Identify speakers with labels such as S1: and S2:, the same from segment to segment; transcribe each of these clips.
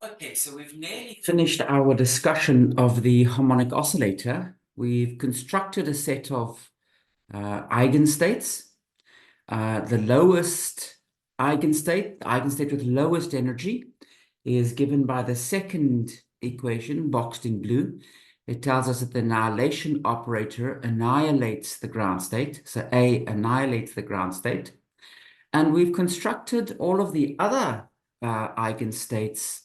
S1: Okay, so we've nearly finished our discussion of the harmonic oscillator. We've constructed a set of eigenstates. The lowest eigenstate, the eigenstate with lowest energy, is given by the second equation boxed in blue. It tells us that the annihilation operator annihilates the ground state. So A annihilates the ground state. And we've constructed all of the other eigenstates,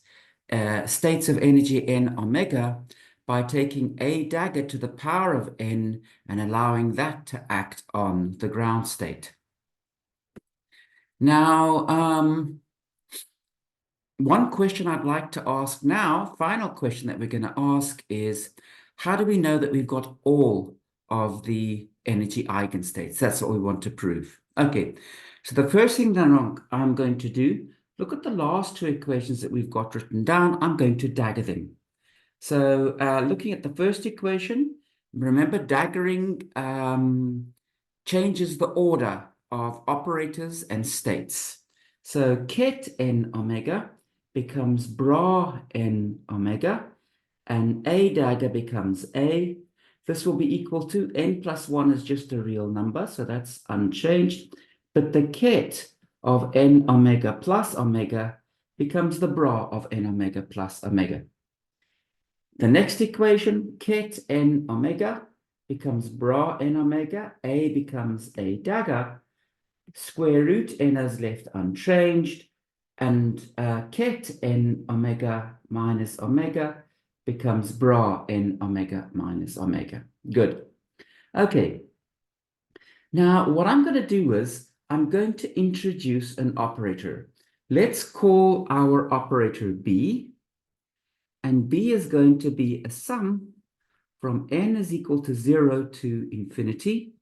S1: states of energy n omega, by taking a dagger to the power of n and allowing that to act on the ground state. Now, one question I'd like to ask now, final question that we're going to ask is, how do we know that we've got all of the energy eigenstates? That's what we want to prove. Okay, so the first thing that I'm going to do, look at the last two equations that we've got written down. I'm going to dagger them. So looking at the first equation, remember daggering changes the order of operators and states. So ket n omega becomes bra n omega, and a dagger becomes a. This will be equal to n plus 1 is just a real number, so that's unchanged. But the ket of n omega plus omega becomes the bra of n omega plus omega. The next equation, ket n omega becomes bra n omega, a becomes a dagger, square root n is left unchanged, and ket n omega minus omega becomes bra n omega minus omega. Good. Okay. Now, what I'm going to do is I'm going to introduce an operator. Let's call our operator B, and B is going to be a sum from n is equal to 0 to infinity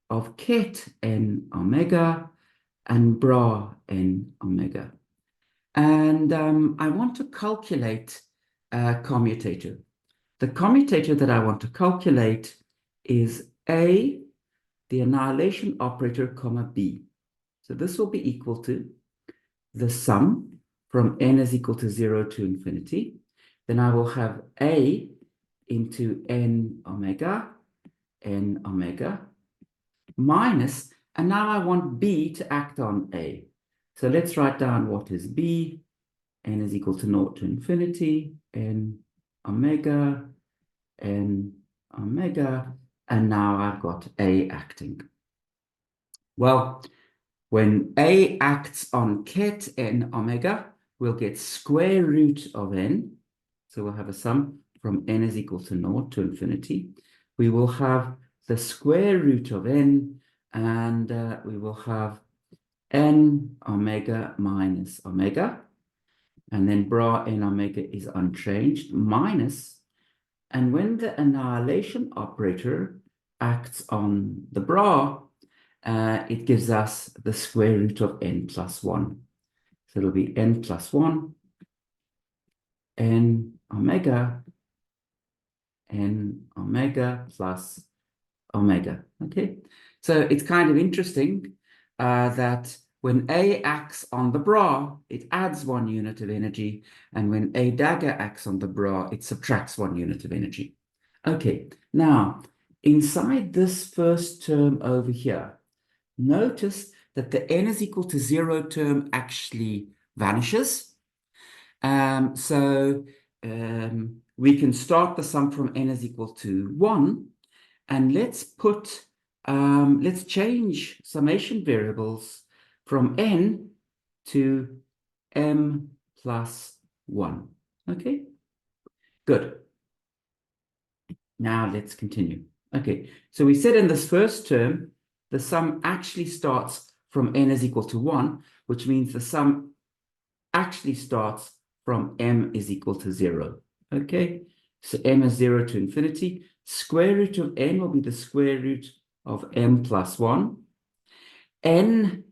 S1: of ket n omega and bra n omega. And I want to calculate a commutator. The commutator that I want to calculate is A, the annihilation operator, comma B. So this will be equal to the sum from n is equal to 0 to infinity. Then I will have A into n omega minus, and now I want B to act on A. So let's write down what is B. N is equal to 0 to infinity, n omega, and now I've got A acting. Well, when A acts on ket n omega, we'll get square root of n. So we'll have a sum from n is equal to 0 to infinity. We will have the square root of n, and we will have n omega minus omega. And then bra n omega is unchanged, minus, and when the annihilation operator acts on the bra, it gives us the square root of n plus 1. So it'll be n plus 1, n omega plus omega. Okay, so it's kind of interesting that when A acts on the bra, it adds 1 unit of energy, and when A dagger acts on the bra, it subtracts 1 unit of energy. Okay, now inside this first term over here, notice that the n is equal to 0 term actually vanishes. We can start the sum from n is equal to 1, and let's change summation variables from n to m plus 1. Okay, good. Now let's continue. Okay, so we said in this first term, the sum actually starts from n is equal to 1, which means the sum actually starts from m is equal to 0. Okay, so m is 0 to infinity. Square root of n will be the square root of m plus 1. N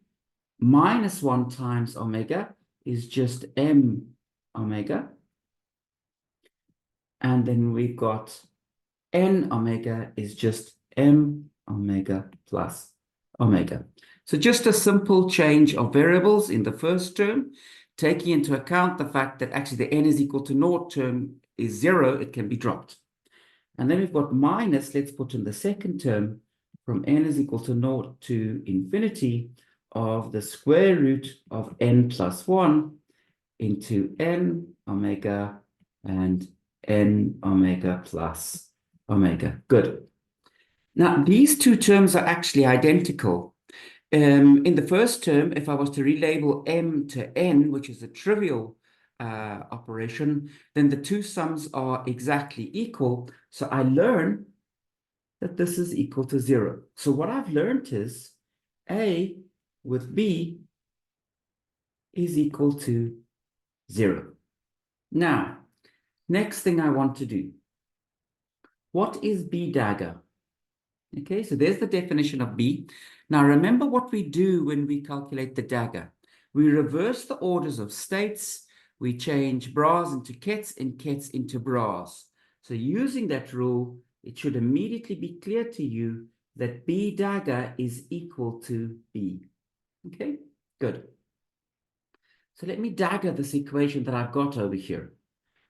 S1: minus 1 times omega is just m omega. And then we've got n omega is just m omega plus omega. So just a simple change of variables in the first term taking into account the fact that actually the n is equal to naught term is 0, it can be dropped. And then we've got minus, let's put in the second term, from n is equal to naught to infinity of the square root of n plus 1 into n omega and n omega plus omega. Good. Now, these two terms are actually identical. In the first term, if I was to relabel m to n, which is a trivial operation, then the two sums are exactly equal. So I learn that this is equal to 0. So what I've learned is a with b is equal to 0. Now, next thing I want to do. What is b dagger? Okay, so there's the definition of b. Now remember what we do when we calculate the dagger. We reverse the orders of states. We change bras into kets and kets into bras. So using that rule, it should immediately be clear to you that b dagger is equal to b. Okay, good. So let me dagger this equation that I've got over here.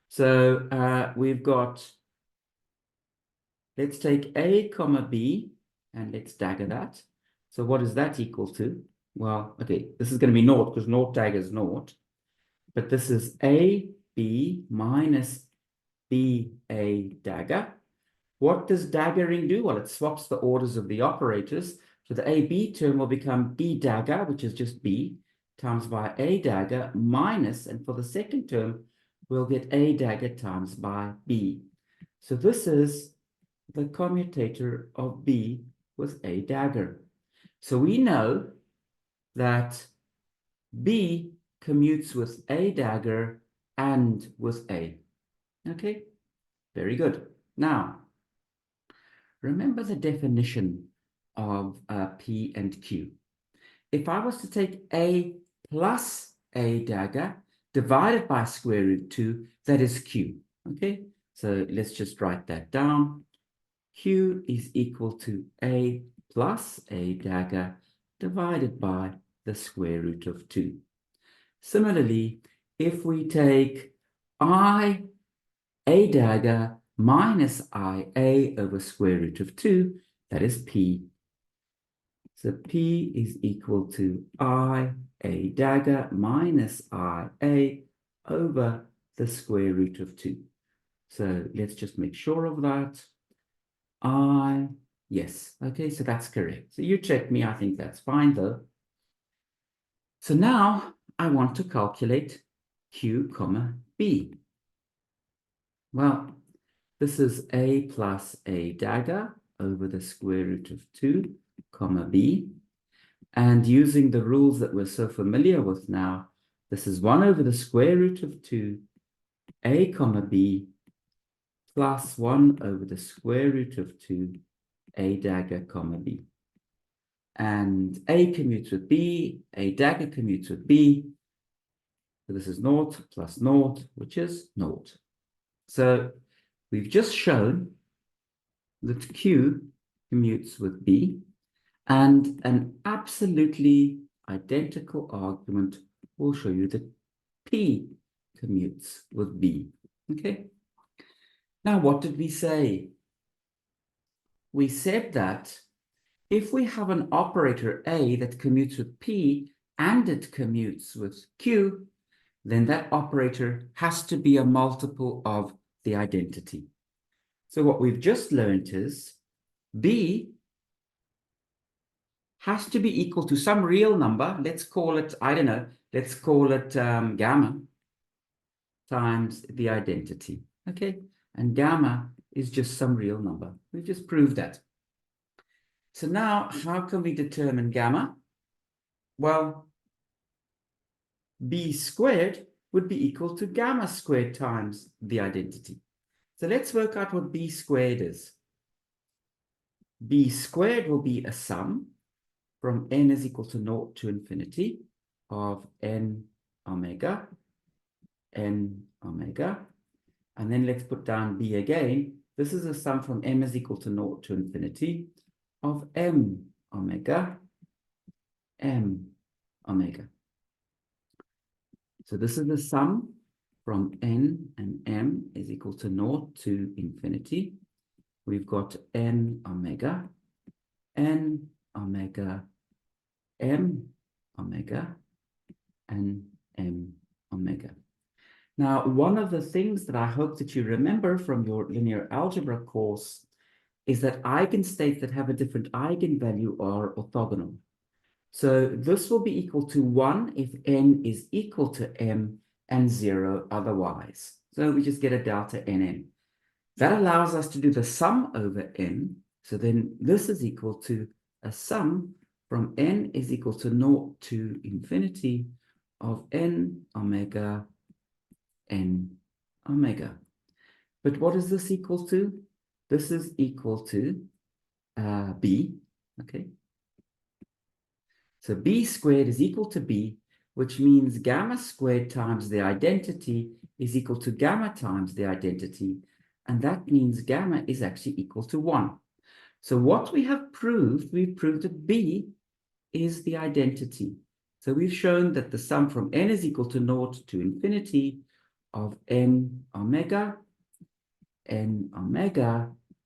S1: So we've got, let's take a comma b and let's dagger that. So what is that equal to? Well, okay, this is going to be naught because naught dagger is naught. But this is a b minus b a dagger. What does daggering do? Well, it swaps the orders of the operators. So the ab term will become b dagger, which is just b, times by a dagger minus, and for the second term, we'll get a dagger times by b. So this is the commutator of b with a dagger. So we know that b commutes with a dagger and with a. Okay, very good. Now, remember the definition of p and q. If I was to take a plus a dagger divided by square root 2, that is q. Okay, so let's just write that down. Q is equal to a plus a dagger divided by the square root of 2. Similarly, if we take I a dagger minus I a over square root of 2, that is P. So P is equal to I a dagger minus I a over the square root of 2. So let's just make sure of that. Yes, okay, so that's correct. So you check me, I think that's fine though. So now I want to calculate Q comma B. Well, this is a plus a dagger over the square root of 2 comma b. And using the rules that we're so familiar with now, this is 1 over the square root of 2 a comma b plus 1 over the square root of 2 a dagger comma b. And a commutes with b, a dagger commutes with b. So this is naught plus naught, which is naught. So we've just shown that Q commutes with B, and an absolutely identical argument will show you that P commutes with B. Okay. Now, what did we say? We said that if we have an operator A that commutes with P and it commutes with Q, then that operator has to be a multiple of the identity. So what we've just learned is B has to be equal to some real number. Let's call it, I don't know, let's call it gamma times the identity. Okay, and gamma is just some real number. We've just proved that. So now, how can we determine gamma? Well, B squared would be equal to gamma squared times the identity. So let's work out what B squared is. B squared will be a sum from n is equal to 0 to infinity of n omega, and then let's put down b again. This is a sum from m is equal to 0 to infinity of m omega. So this is the sum from n and m is equal to 0 to infinity. We've got n omega, m omega, and m omega. Now, one of the things that I hope that you remember from your linear algebra course is that eigenstates that have a different eigenvalue are orthogonal. So this will be equal to 1 if n is equal to m and 0 otherwise. So we just get a delta nn. That allows us to do the sum over n. So then this is equal to a sum from n is equal to 0 to infinity of n omega n omega. But what is this equal to? This is equal to b, okay? So b squared is equal to b, which means gamma squared times the identity is equal to gamma times the identity, and that means gamma is actually equal to 1. So what we have proved, we've proved that b is the identity. So we've shown that the sum from n is equal to 0 to infinity of n omega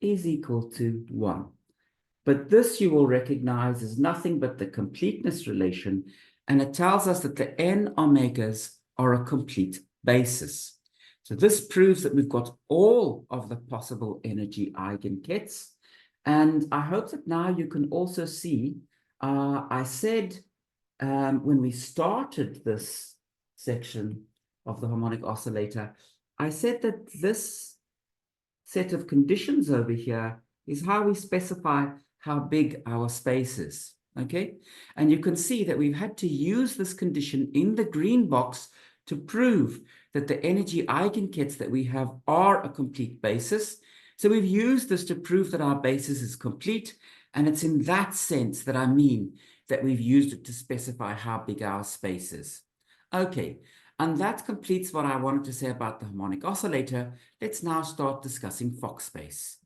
S1: is equal to 1. But this you will recognize is nothing but the completeness relation, and it tells us that the n omegas are a complete basis. So this proves that we've got all of the possible energy eigenkets, and I hope that now you can also see, I said when we started this section of the harmonic oscillator, I said that this set of conditions over here is how we specify how big our space is, okay? And you can see that we've had to use this condition in the green box to prove that the energy eigenkets that we have are a complete basis. So we've used this to prove that our basis is complete, and it's in that sense that I mean that we've used it to specify how big our space is. Okay, and that completes what I wanted to say about the harmonic oscillator. Let's now start discussing Fock space.